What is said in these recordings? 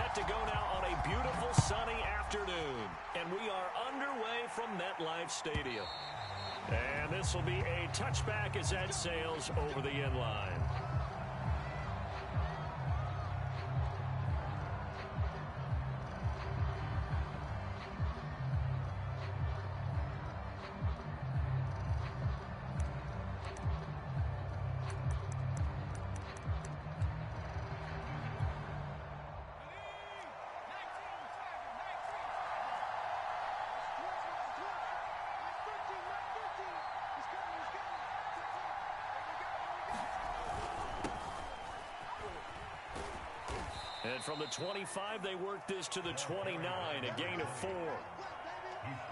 set to go now on a beautiful sunny afternoon. And we are underway from MetLife Stadium. And this will be a touchback as that sails over the end line. And from the 25, they work this to the 29, a gain of 4.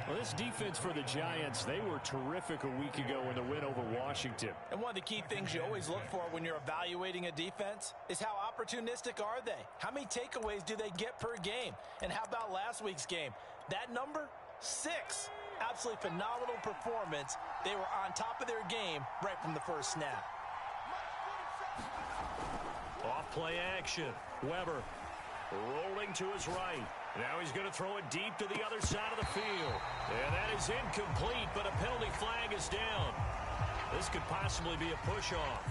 Well, this defense for the Giants, they were terrific a week ago in the win over Washington. And one of the key things you always look for when you're evaluating a defense is how opportunistic are they? How many takeaways do they get per game? And how about last week's game? That number, 6. Absolutely phenomenal performance. They were on top of their game right from the first snap. Off play action. Weber rolling to his right. Now he's going to throw it deep to the other side of the field. And that is incomplete, but a penalty flag is down. This could possibly be a push-off.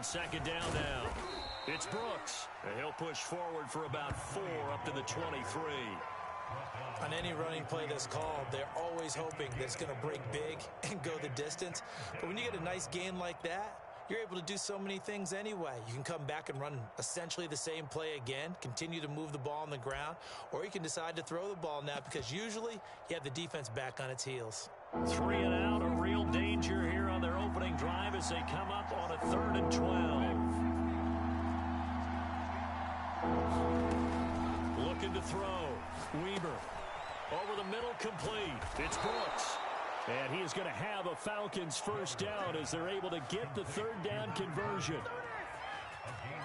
Second down now. It's Brooks. And he'll push forward for about 4 up to the 23. On any running play that's called, they're always hoping that it's going to break big and go the distance. But when you get a nice gain like that, you're able to do so many things anyway. You can come back and run essentially the same play again, continue to move the ball on the ground, or you can decide to throw the ball now because usually you have the defense back on its heels. 3 and out, a real danger here on their opening drive as they come up on a 3rd and 12. Looking to throw. Weber over the middle, complete. It's Brooks. And he is going to have a Falcons first down as they're able to get the 3rd down conversion.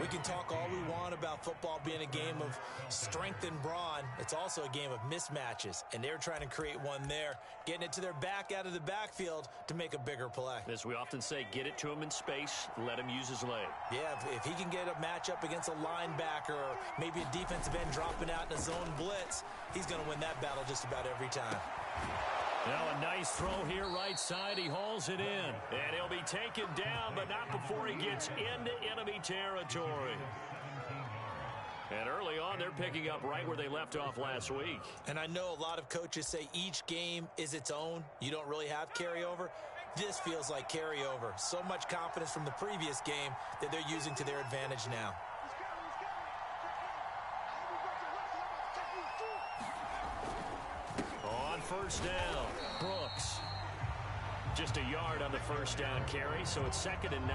We can talk all we want about football being a game of strength and brawn. It's also a game of mismatches, and they're trying to create one there, getting it to their back out of the backfield to make a bigger play. As we often say, get it to him in space, let him use his leg. Yeah, if he can get a matchup against a linebacker or maybe a defensive end dropping out in a zone blitz, he's going to win that battle just about every time. Now a nice throw here right side. He hauls it in. And he'll be taken down, but not before he gets into enemy territory. And early on, they're picking up right where they left off last week. And I know a lot of coaches say each game is its own. You don't really have carryover. This feels like carryover. So much confidence from the previous game that they're using to their advantage now. On first down, Brooks. Just a yard on the first down carry, so it's 2nd and 9.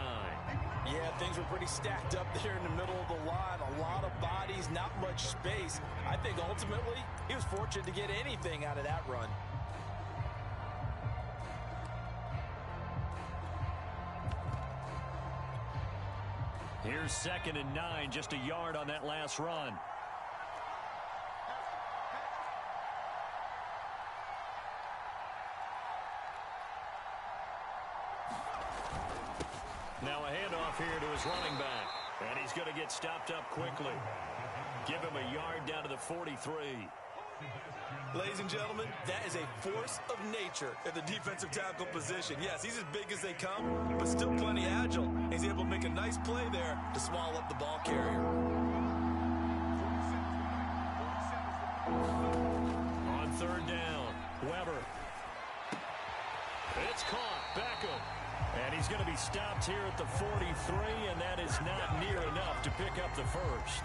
Yeah, things were pretty stacked up there in the middle of the line. A lot of bodies, not much space. I think ultimately he was fortunate to get anything out of that run. Here's 2nd and 9, just a yard on that last run. Now a handoff here to his running back. And he's going to get stopped up quickly. Give him a yard down to the 43. Ladies and gentlemen, that is a force of nature at the defensive tackle position. Yes, he's as big as they come, but still plenty agile. He's able to make a nice play there to swallow up the ball carrier. On 3rd down, Weber. It's caught. Beckham. And he's going to be stopped here at the 43, and that is not near enough to pick up the first.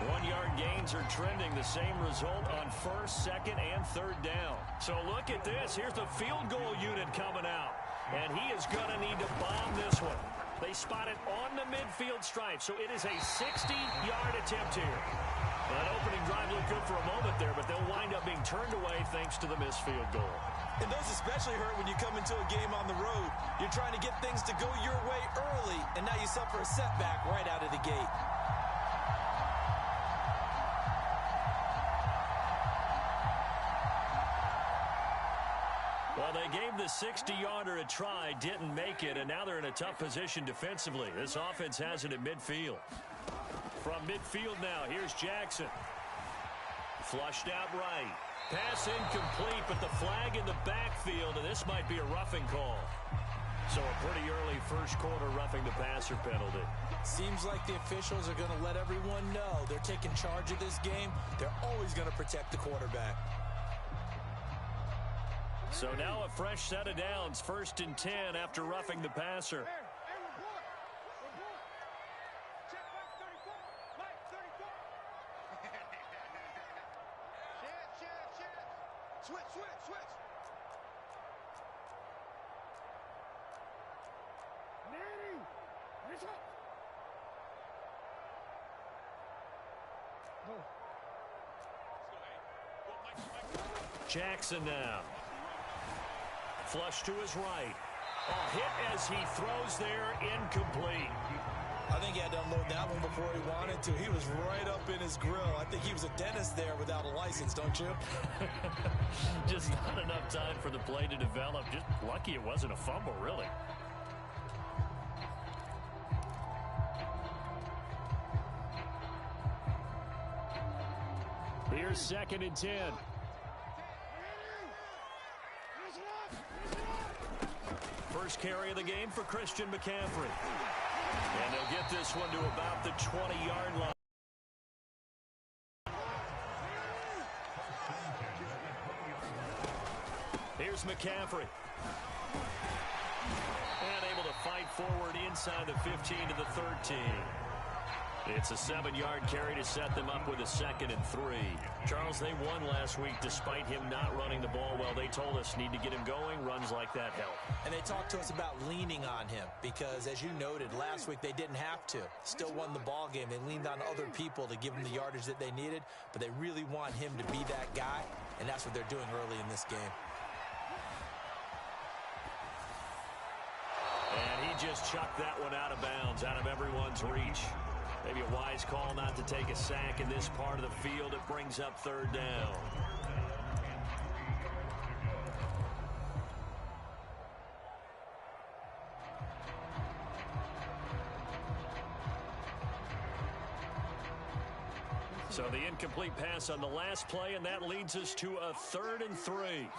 1-yard gains are trending the same result on 1st, 2nd, and 3rd down. So look at this. Here's the field goal unit coming out. And he is going to need to bomb this one. They spot it on the midfield stripe, so it is a 60-yard attempt here. That opening drive looked good for a moment there, but they'll wind up being turned away thanks to the missed field goal. And those especially hurt when you come into a game on the road. You're trying to get things to go your way early, and now you suffer a setback right out of the gate. Well, they gave the 60-yarder a try, didn't make it, and now they're in a tough position defensively. This offense has it at midfield. From midfield now, here's Jackson. Flushed out right. Pass incomplete, but the flag in the backfield, and this might be a roughing call. So a pretty early first quarter roughing the passer penalty. Seems like the officials are going to let everyone know they're taking charge of this game. They're always going to protect the quarterback. So now a fresh set of downs, 1st and 10 after roughing the passer. Switch. Manny, here's up. Jackson now. Flush to his right. A hit as he throws there, incomplete. I think he had to unload that one before he wanted to. He was right up in his grill. I think he was a dentist there without a license, don't you? Just not enough time for the play to develop. Just lucky it wasn't a fumble, really. Here's 2nd and 10. First carry of the game for Christian McCaffrey. And they'll get this one to about the 20-yard line. Here's McCaffrey. And able to fight forward inside the 15 to the 13. It's a 7-yard carry to set them up with a 2nd and 3. Charles, they won last week despite him not running the ball well. They told us need to get him going. Runs like that help. And they talked to us about leaning on him because, as you noted, last week they didn't have to. Still won the ball game. They leaned on other people to give them the yardage that they needed, but they really want him to be that guy, and that's what they're doing early in this game. And he just chucked that one out of bounds, out of everyone's reach. Maybe a wise call not to take a sack in this part of the field. It brings up 3rd down. So the incomplete pass on the last play, and that leads us to a 3rd and 3.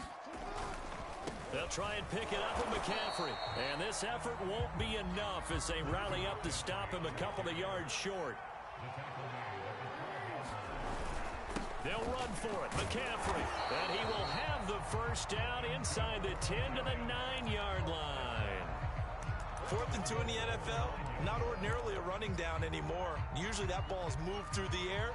They'll try and pick it up with McCaffrey. And this effort won't be enough as they rally up to stop him a couple of yards short. They'll run for it. McCaffrey. And he will have the first down inside the 10 to the 9-yard line. 4th and 2 in the NFL, not ordinarily a running down anymore. Usually that ball is moved through the air.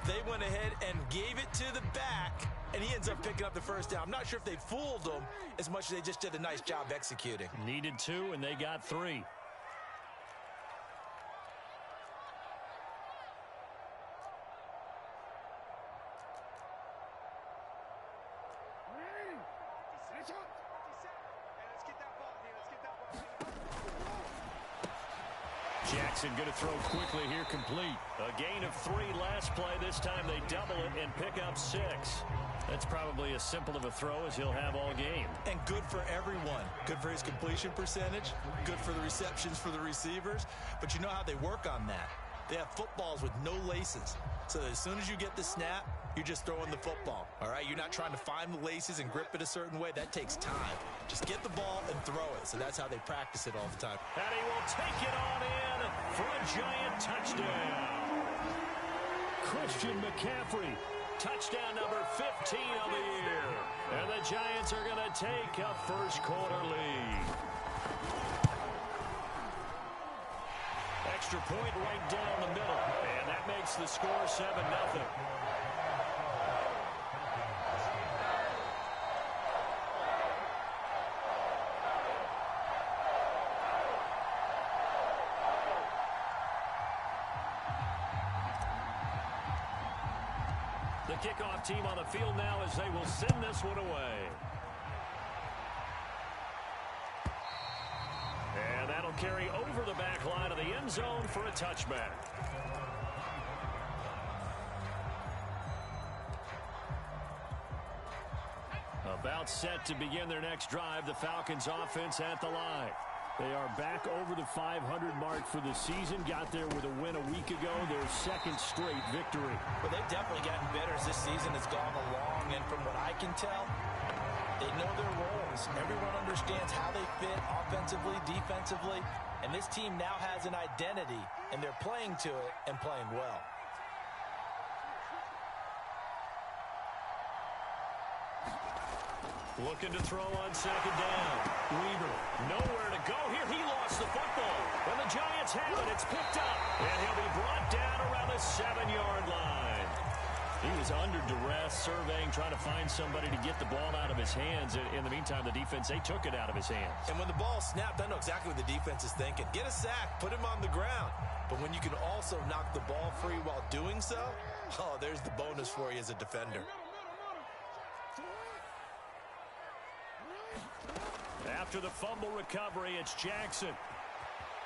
They went ahead and gave it to the back, and he ends up picking up the first down. I'm not sure if they fooled him as much as they just did a nice job executing. Needed 2, and they got 3. Jackson going to throw quickly here, complete. A gain of 3 last play. This time they double it and pick up 6. That's probably as simple of a throw as he'll have all game. And good for everyone. Good for his completion percentage. Good for the receptions for the receivers. But you know how they work on that. They have footballs with no laces. So that as soon as you get the snap, you're just throwing the football. All right? You're not trying to find the laces and grip it a certain way. That takes time. Just get the ball and throw it. So that's how they practice it all the time. And he will take it on in for a giant touchdown. Christian McCaffrey, touchdown number 15 of the year. And the Giants are going to take a first quarter lead. Extra point right down the middle. And that makes the score 7-0. The kickoff team on the field now as they will send this one away. And that'll carry over the back line of the end zone for a touchback. About set to begin their next drive, the Falcons offense at the line. They are back over the 500 mark for the season. Got there with a win a week ago, their second straight victory. Well, they've definitely gotten better as this season has gone along, and from what I can tell, they know their roles. Everyone understands how they fit offensively, defensively, and this team now has an identity, and they're playing to it and playing well. Looking to throw on second down. Weaver, nowhere to go here. He lost the football. And the Giants have it. It's picked up. And he'll be brought down around the 7-yard line. He was under duress, surveying, trying to find somebody to get the ball out of his hands. In the meantime, the defense, they took it out of his hands. And when the ball snapped, I know exactly what the defense is thinking. Get a sack, put him on the ground. But when you can also knock the ball free while doing so, oh, there's the bonus for you as a defender. After the fumble recovery, it's Jackson.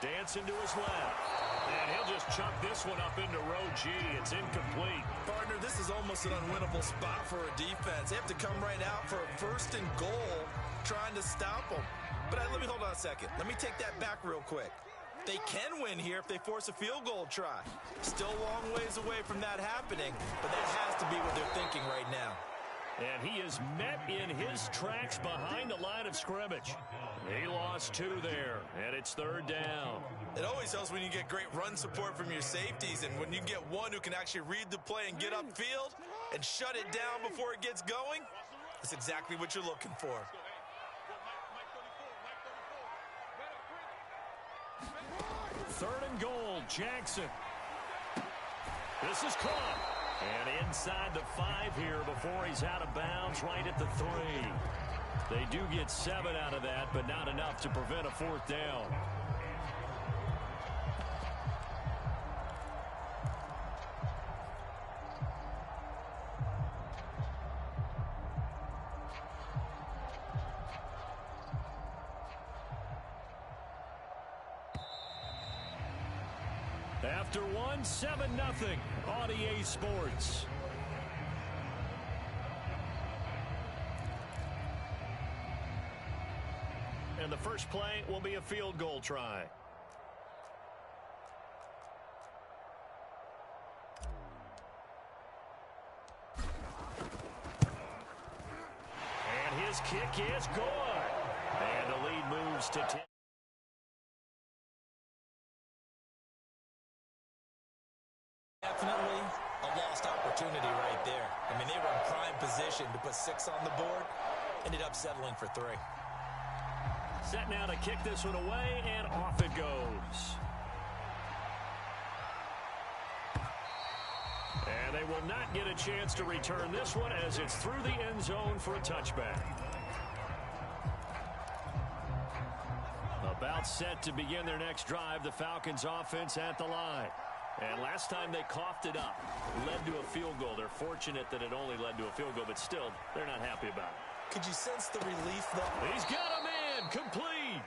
Dancing to his left. And he'll just chuck this one up into row G. It's incomplete. Partner, this is almost an unwinnable spot for a defense. They have to come right out for a first and goal trying to stop them. But let me hold on a second. Let me take that back real quick. They can win here if they force a field goal try. Still a long ways away from that happening, but that has to be what they're thinking right now. And he is met in his tracks behind the line of scrimmage. He lost 2 there, and it's third down. It always helps when you get great run support from your safeties, and when you get one who can actually read the play and get upfield and shut it down before it gets going, that's exactly what you're looking for. Third and goal, Jackson. This is caught. And inside the 5 here before he's out of bounds, right at the 3. They do get 7 out of that, but not enough to prevent a 4th down. After 1, 7-0 on EA Sports. And the first play will be a field goal try. And his kick is good. And the lead moves to 10. Definitely a lost opportunity right there. I mean, they were in prime position to put 6 on the board. Ended up settling for 3. Set now to kick this one away, and off it goes. And they will not get a chance to return this one as it's through the end zone for a touchback. About set to begin their next drive, the Falcons offense at the line. And last time they coughed it up, led to a field goal. They're fortunate that it only led to a field goal, but still, they're not happy about it. Could you sense the relief, though? He's got a man, complete.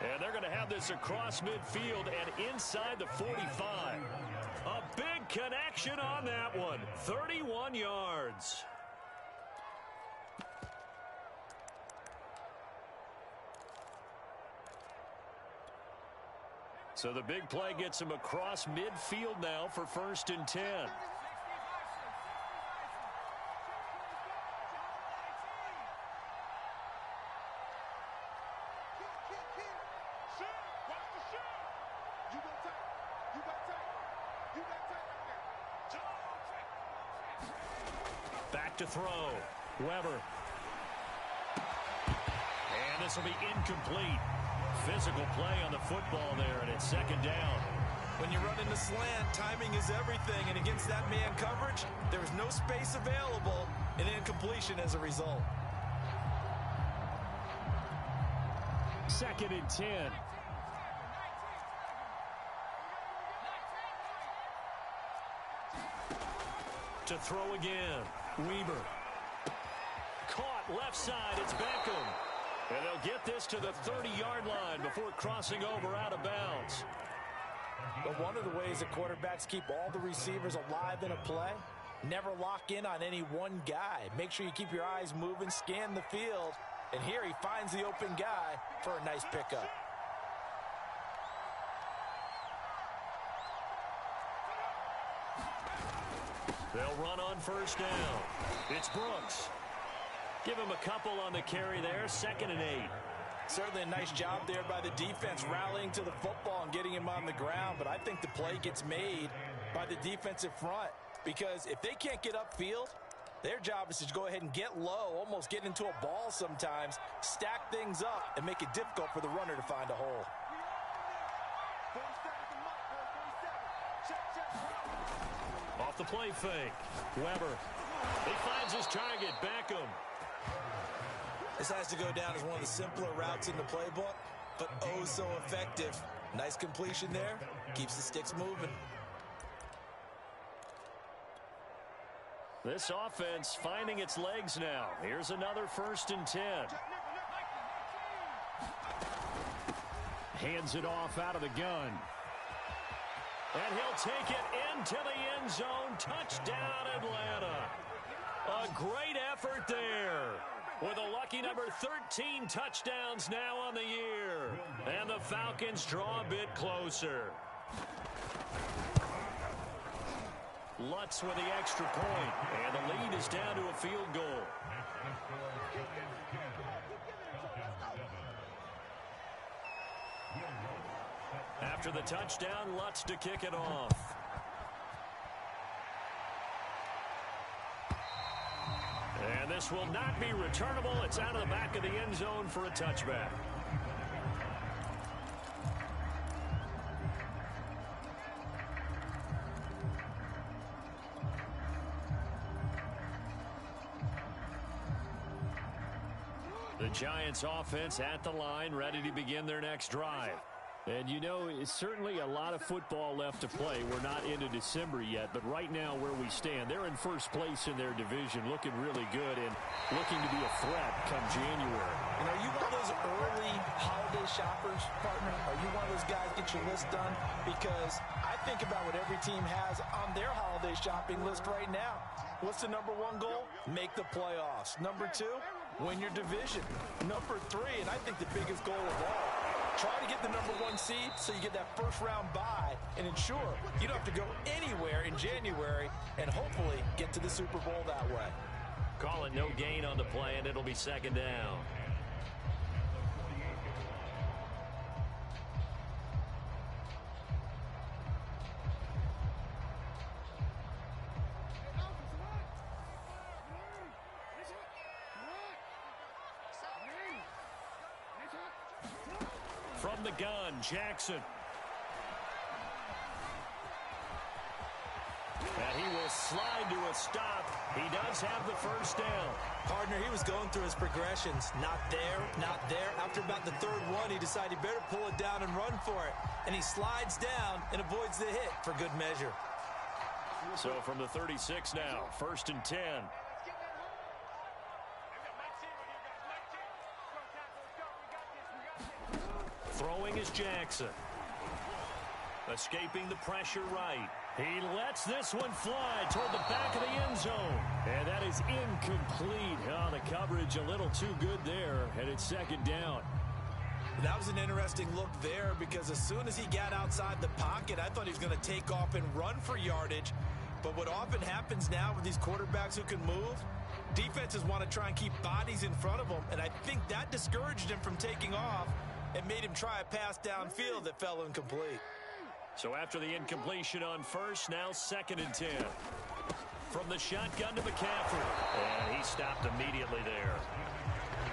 And they're going to have this across midfield and inside the 45. A big connection on that one, 31 yards. So the big play gets him across midfield now for 1st and 10. Back to throw. Weber. And this will be incomplete. Physical play on the football there, and it's 2nd down. When you run into slant, timing is everything, and against that man coverage, there is no space available, and incompletion as a result. 2nd and 10. To throw again. Weaver. Caught left side. It's Beckham. And they'll get this to the 30-yard line before crossing over out of bounds. But one of the ways that quarterbacks keep all the receivers alive in a play, never lock in on any one guy. Make sure you keep your eyes moving, scan the field. And here he finds the open guy for a nice pickup. They'll run on first down. It's Brooks. Give him a couple on the carry there. 2nd and 8. Certainly a nice job there by the defense rallying to the football and getting him on the ground. But I think the play gets made by the defensive front. Because if they can't get upfield, their job is to go ahead and get low, almost get into a ball sometimes, stack things up, and make it difficult for the runner to find a hole. Off the play fake. Weber. He finds his target. Beckham. This has to go down as one of the simpler routes in the playbook, but oh so effective. Nice completion there. Keeps the sticks moving. This offense finding its legs now. Here's another 1st and 10. Hands it off out of the gun. And he'll take it into the end zone. Touchdown, Atlanta. A great effort there. With a lucky number 13 touchdowns now on the year. And the Falcons draw a bit closer. Lutz with the extra point. And the lead is down to a field goal. After the touchdown, Lutz to kick it off. And this will not be returnable. It's out of the back of the end zone for a touchback. The Giants offense at the line, ready to begin their next drive. And, you know, it's certainly a lot of football left to play. We're not into December yet, but right now where we stand, they're in first place in their division, looking really good and looking to be a threat come January. And are you one of those early holiday shoppers, partner? Are you one of those guys get your list done? Because I think about what every team has on their holiday shopping list right now. What's the number 1 goal? Make the playoffs. Number 2, win your division. Number 3, and I think the biggest goal of all, try to get the number 1 seed so you get that first round bye and ensure you don't have to go anywhere in January and hopefully get to the Super Bowl that way. Call it no gain on the play, and it'll be 2nd down. From the gun, Jackson. And he will slide to a stop. He does have the first down. Partner, he was going through his progressions. Not there, not there. After about the 3rd one, he decided he better pull it down and run for it. And he slides down and avoids the hit for good measure. So from the 36 now, 1st and 10. Throwing is Jackson. Escaping the pressure right. He lets this one fly toward the back of the end zone. And that is incomplete. Oh, the coverage a little too good there. And it's 2nd down. That was an interesting look there because as soon as he got outside the pocket, I thought he was going to take off and run for yardage. But what often happens now with these quarterbacks who can move, defenses want to try and keep bodies in front of them. And I think that discouraged him from taking off and made him try a pass downfield that fell incomplete. So after the incompletion on first, now 2nd and 10. From the shotgun to McCaffrey. And he stopped immediately there.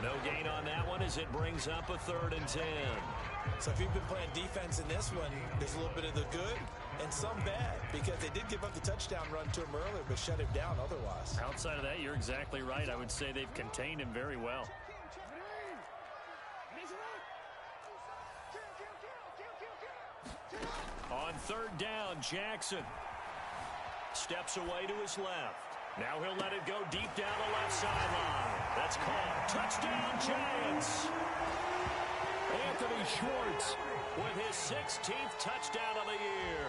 No gain on that one as it brings up a 3rd and 10. So if you've been playing defense in this one, there's a little bit of the good and some bad because they did give up the touchdown run to him earlier but shut him down otherwise. Outside of that, you're exactly right. I would say they've contained him very well. On 3rd down, Jackson steps away to his left. Now he'll let it go deep down the left sideline. That's caught. Touchdown, Giants! Anthony Schwartz with his 16th touchdown of the year.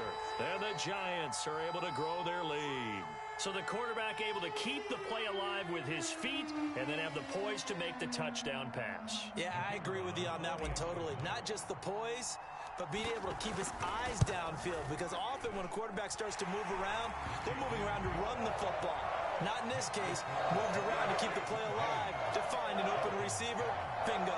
And the Giants are able to grow their lead. So the quarterback able to keep the play alive with his feet and then have the poise to make the touchdown pass. Yeah, I agree with you on that one totally. Not just the poise, but being able to keep his eyes downfield, because often when a quarterback starts to move around, they're moving around to run the football. Not in this case. Moved around to keep the play alive, to find an open receiver. Bingo.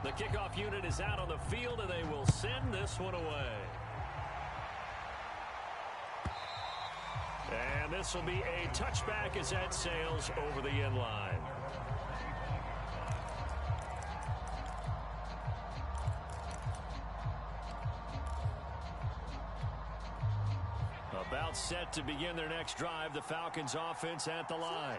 The kickoff unit is out on the field, and they will send this one away. And this will be a touchback as that sails over the end line. About set to begin their next drive, the Falcons offense at the line.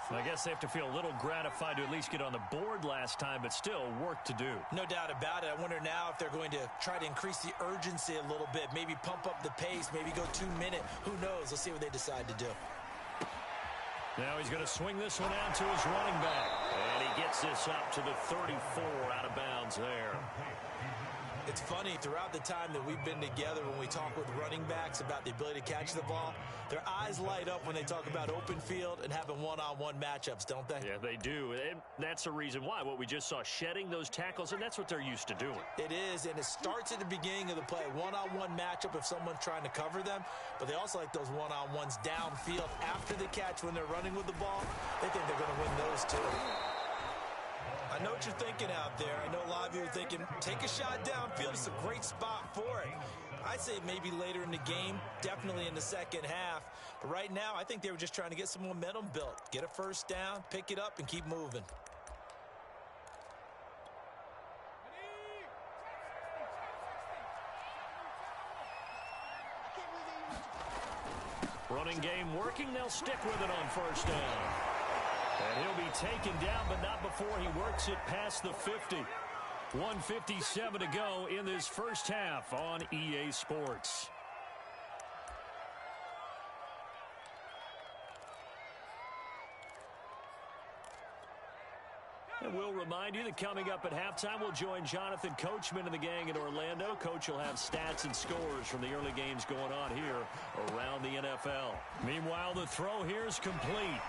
I guess they have to feel a little gratified to at least get on the board last time, but still work to do. No doubt about it. I wonder now if they're going to try to increase the urgency a little bit, maybe pump up the pace, maybe go 2 minute. Who knows? Let's see what they decide to do. Now he's going to swing this one out to his running back. And he gets this up to the 34 out of bounds there. It's funny, throughout the time that we've been together, when we talk with running backs about the ability to catch the ball, their eyes light up when they talk about open field and having one-on-one matchups, don't they? Yeah, they do. And that's the reason why. What we just saw, shedding those tackles, and that's what they're used to doing. It is, and it starts at the beginning of the play. One-on-one matchup if someone's trying to cover them, but they also like those one-on-ones downfield after the catch when they're running with the ball. They think they're going to win those too. I know what you're thinking out there. I know a lot of you are thinking, take a shot downfield. It's a great spot for it. I'd say maybe later in the game, definitely in the second half. But right now, I think they were just trying to get some momentum built. Get a first down, pick it up, and keep moving. Running game working. They'll stick with it on first down. And he'll be taken down, but not before he works it past the 50. 1:57 to go in this first half on EA Sports. And we'll remind you that coming up at halftime, we'll join Jonathan Coachman and the gang in Orlando. Coach will have stats and scores from the early games going on here around the NFL. Meanwhile, the throw here is complete.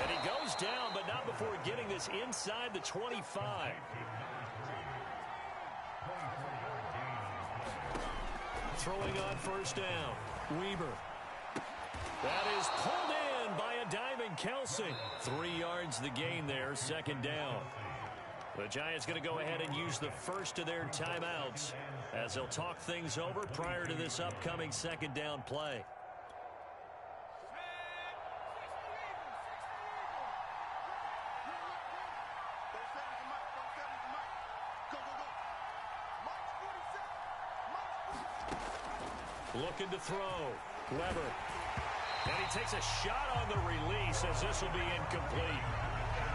And he goes down, but not before getting this inside the 25. Throwing on first down. Weaver. That is pulled in by a diving Kelsey. 3 yards the gain there, second down. The Giants going to go ahead and use the first of their timeouts as they'll talk things over prior to this upcoming second down play. Looking to throw. Weber. And he takes a shot on the release as this will be incomplete.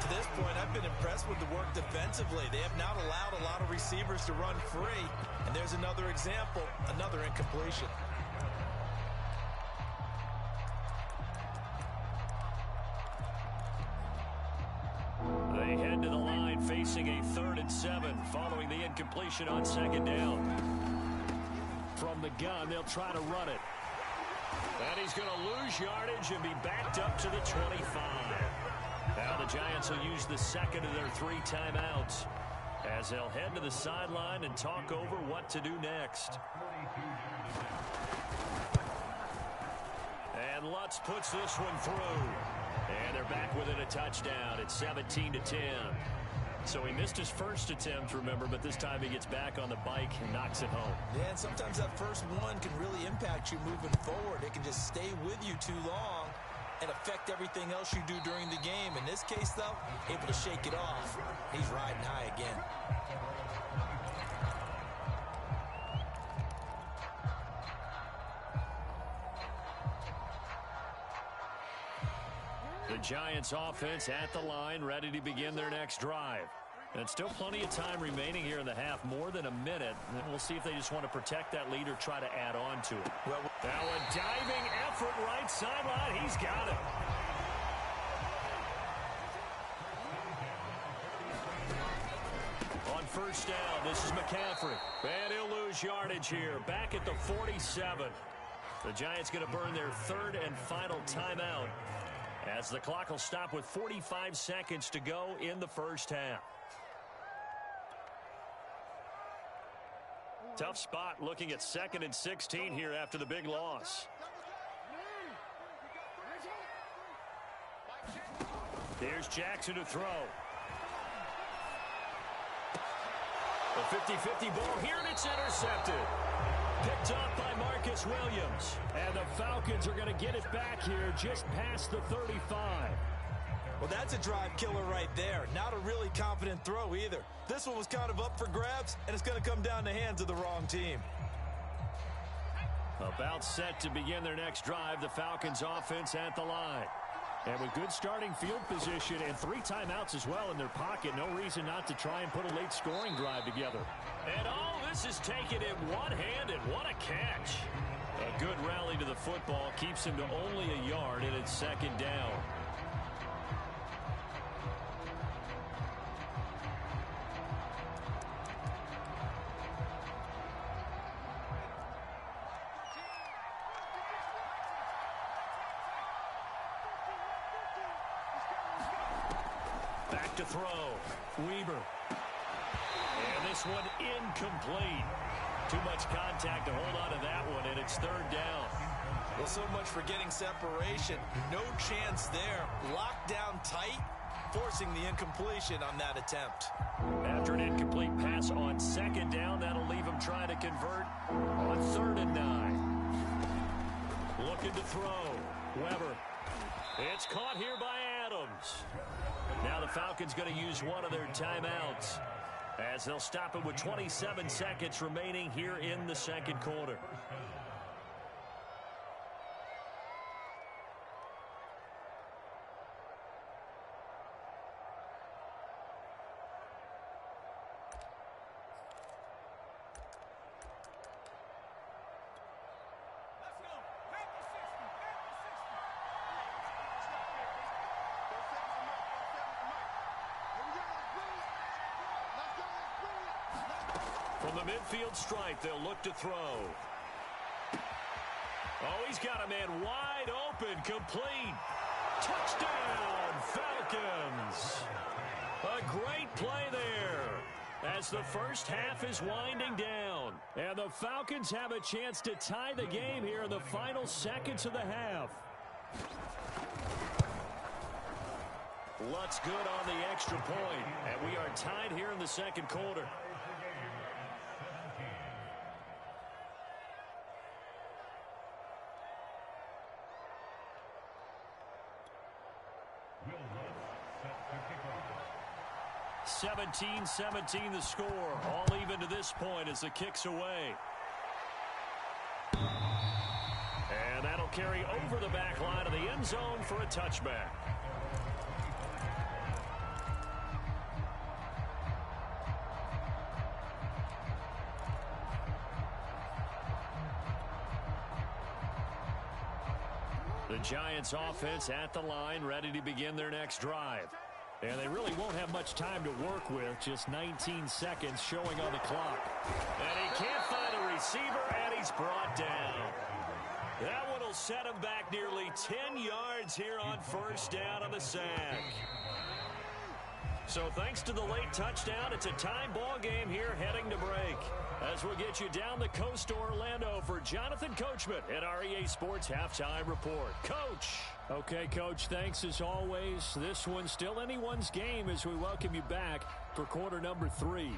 To this point, I've been impressed with the work defensively. They have not allowed a lot of receivers to run free. And there's another example, another incompletion. They head to the line facing a 3rd and 7 following the incompletion on second down. From the gun, they'll try to run it. And he's going to lose yardage and be backed up to the 25. Now the Giants will use the second of their 3 timeouts as they'll head to the sideline and talk over what to do next. And Lutz puts this one through. And they're back within a touchdown. It's 17-10. So he missed his first attempt, remember, but this time he gets back on the bike and knocks it home. Yeah, and sometimes that first one can really impact you moving forward. It can just stay with you too long and affect everything else you do during the game. In this case, though, able to shake it off. He's riding high again. The Giants offense at the line, ready to begin their next drive. And still plenty of time remaining here in the half, more than a minute. And we'll see if they just want to protect that lead or try to add on to it. Well, now a diving effort right sideline. He's got it. On first down, this is McCaffrey. And he'll lose yardage here. Back at the 47. The Giants going to burn their third and final timeout, as the clock will stop with 45 seconds to go in the first half. Tough spot looking at 2nd and 16 here after the big loss. Here's Jackson to throw. The 50-50 ball here, and it's intercepted. Picked up by Marcus Williams. And the Falcons are going to get it back here just past the 35. Well, that's a drive killer right there. Not a really confident throw either. This one was kind of up for grabs, and it's going to come down the hands of the wrong team. About set to begin their next drive, the Falcons offense at the line. And with good starting field position and 3 timeouts as well in their pocket, no reason not to try and put a late scoring drive together. And all this is taken in one hand, and what a catch. A good rally to the football keeps him to only a yard, and it's 2nd down. Back to throw. Weber. And this one incomplete. Too much contact to hold on to that one, and it's 3rd down. Well, so much for getting separation. No chance there. Locked down tight, forcing the incompletion on that attempt. After an incomplete pass on 2nd down, that'll leave him trying to convert on 3rd and 9. Looking to throw. Weber. It's caught here by Adams. Now the Falcons going to use one of their timeouts, as they'll stop it with 27 seconds remaining here in the 2nd quarter. From the midfield stripe, they'll look to throw. Oh, he's got a man wide open, complete. Touchdown, Falcons. A great play there, as the first half is winding down. And the Falcons have a chance to tie the game here in the final seconds of the half. Luck's good on the extra point, and we are tied here in the 2nd quarter. Will 17-17 the score. All even to this point as the kick's away. And that'll carry over the back line of the end zone for a touchback. The Giants offense at the line, ready to begin their next drive. And they really won't have much time to work with, just 19 seconds showing on the clock. And he can't find a receiver, and he's brought down. That one will set him back nearly 10 yards here on first down on the sack. So thanks to the late touchdown, it's a tie ball game here heading to break. As we'll get you down the coast to Orlando for Jonathan Coachman at our EA Sports Halftime Report. Coach. Okay, Coach, thanks as always. This one's still anyone's game as we welcome you back for quarter number 3.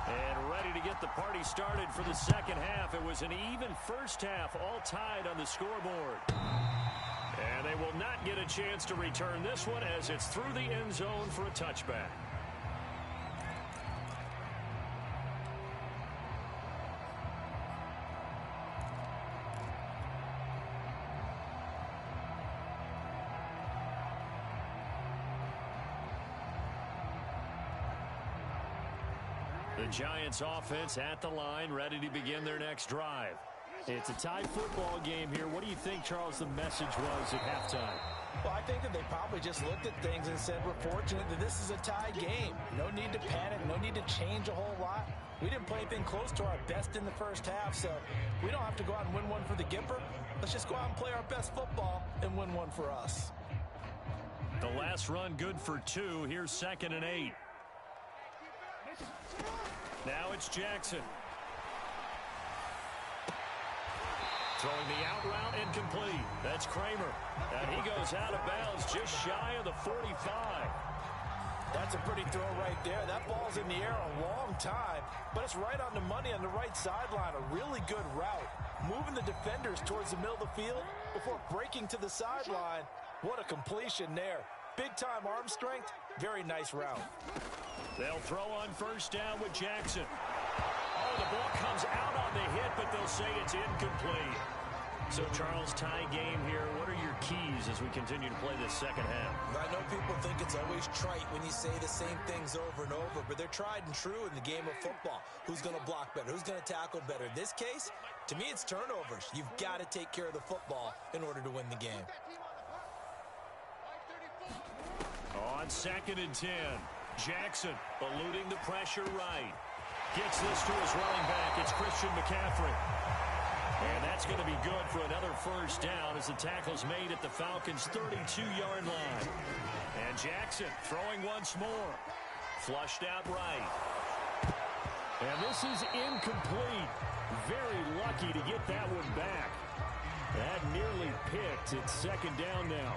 And ready to get the party started for the second half. It was an even first half, all tied on the scoreboard. And they will not get a chance to return this one as it's through the end zone for a touchback. The Giants offense at the line, ready to begin their next drive. It's a tie football game here. What do you think, Charles, the message was at halftime? Well, I think that they probably just looked at things and said, we're fortunate that this is a tie game. No need to panic. No need to change a whole lot. We didn't play anything close to our best in the first half, so we don't have to go out and win one for the Gipper. Let's just go out and play our best football and win one for us. The last run good for 2. Here's 2nd and 8. Now it's Jackson. Throwing the out route incomplete. That's Kramer. And he goes out of bounds just shy of the 45. That's a pretty throw right there. That ball's in the air a long time, but it's right on the money on the right sideline. A really good route. Moving the defenders towards the middle of the field before breaking to the sideline. What a completion there. Big-time arm strength. Very nice route. They'll throw on first down with Jackson. Oh, the ball comes out on the hit, but they'll say it's incomplete. So, Charles, tie game here. What are your keys as we continue to play this second half? I know people think it's always trite when you say the same things over and over, but they're tried and true in the game of football. Who's going to block better? Who's going to tackle better? In this case, to me, it's turnovers. You've got to take care of the football in order to win the game. On 2nd and 10, Jackson eluding the pressure right. Gets this to his running back. It's Christian McCaffrey. And that's going to be good for another first down as the tackle's made at the Falcons' 32-yard line. And Jackson throwing once more. Flushed out right. And this is incomplete. Very lucky to get that one back. That nearly picked. It's 2nd down now.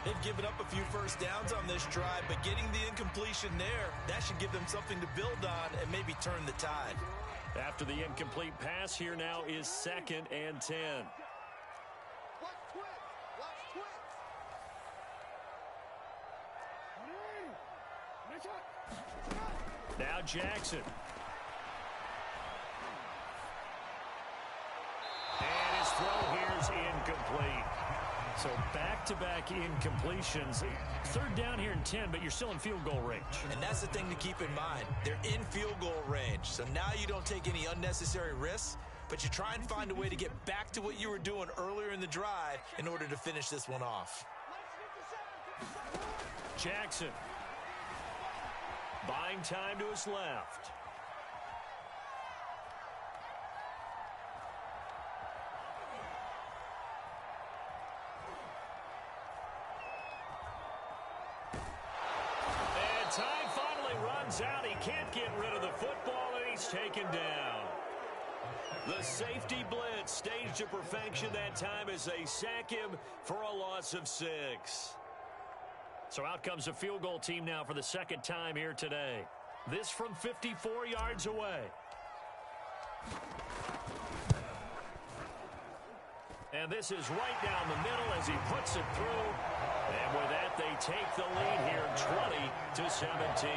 They've given up a few first downs on this drive, but getting the incompletion there, that should give them something to build on and maybe turn the tide. After the incomplete pass, here now is 2nd and 10. Now Jackson. And his throw here's incomplete. So back-to-back incompletions. 3rd down here in 10, but you're still in field goal range. And that's the thing to keep in mind. They're in field goal range. So now you don't take any unnecessary risks, but you try and find a way to get back to what you were doing earlier in the drive in order to finish this one off. Jackson. Buying time to his left. Time finally runs out. He can't get rid of the football, and he's taken down. The safety blitz staged to perfection that time as they sack him for a loss of 6. So out comes the field goal team now for the 2nd time here today. This from 54 yards away. And this is right down the middle as he puts it through. And with that, they take the lead here 20-17.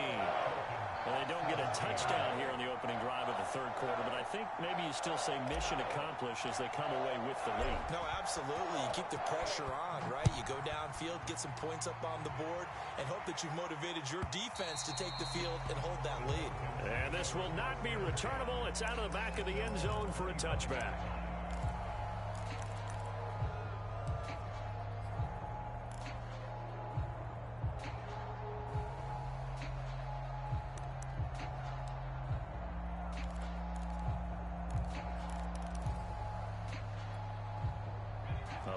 Well, they don't get a touchdown here in the opening drive of the 3rd quarter, but I think maybe you still say mission accomplished as they come away with the lead. No, absolutely. You keep the pressure on, right? You go downfield, get some points up on the board, and hope that you've motivated your defense to take the field and hold that lead. And this will not be returnable. It's out of the back of the end zone for a touchback.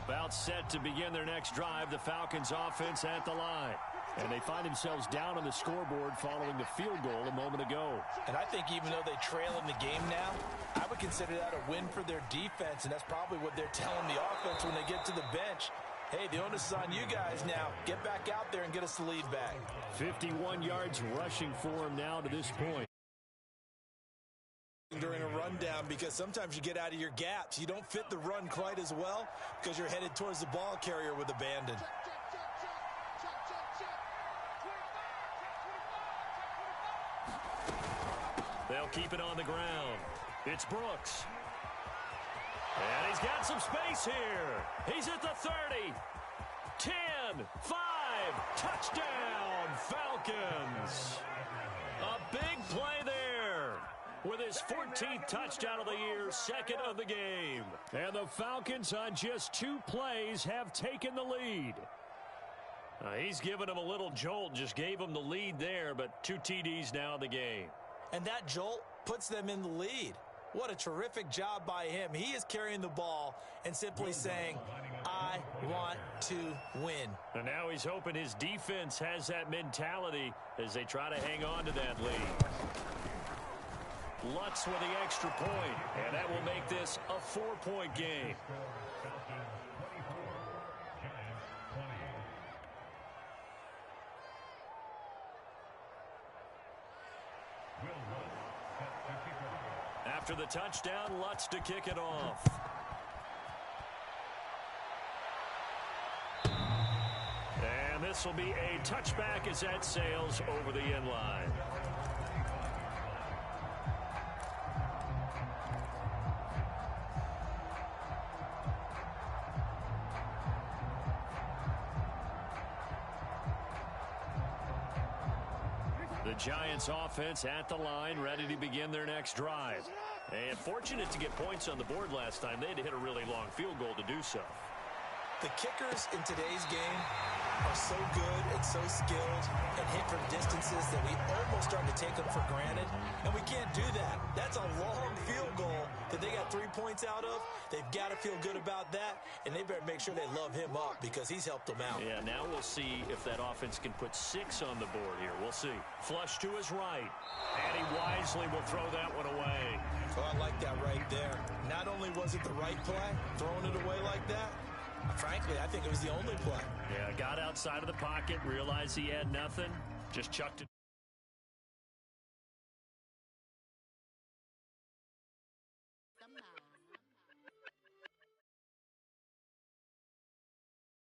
About set to begin their next drive, the Falcons offense at the line. And they find themselves down on the scoreboard following the field goal a moment ago. And I think even though they trail in the game now, I would consider that a win for their defense, and that's probably what they're telling the offense when they get to the bench. Hey, the onus is on you guys now. Get back out there and get us the lead back. 51 yards rushing for him now to this point. During a rundown, because sometimes you get out of your gaps. You don't fit the run quite as well because you're headed towards the ball carrier with abandon. They'll keep it on the ground. It's Brooks. And he's got some space here. He's at the 30. 10, 5, touchdown, Falcons. A big play there. with his 14th touchdown of the year, second of the game. And the Falcons on just 2 plays have taken the lead. He's given him a little jolt, just gave him the lead there, but 2 TDs now in the game. And that jolt puts them in the lead. What a terrific job by him. He is carrying the ball and simply saying, I want to win. And now he's hoping his defense has that mentality as they try to hang on to that lead. Lutz with the extra point, and that will make this a 4-point game. After the touchdown, Lutz to kick it off. And this will be a touchback as that sails over the end line. The Giants offense at the line, ready to begin their next drive. And fortunate to get points on the board last time. They had to hit a really long field goal to do so. The kickers in today's game are so good and so skilled and hit from distances that we almost start to take them for granted. And we can't do that. That's a long field goal that they got 3 points out of. They've got to feel good about that, and they better make sure they love him up because he's helped them out. Yeah, now we'll see if that offense can put 6 on the board here. We'll see. Flush to his right, and he wisely will throw that one away. Oh, I like that right there. Not only was it the right play, throwing it away like that, frankly, I think it was the only play. Yeah, got outside of the pocket, realized he had nothing, just chucked it.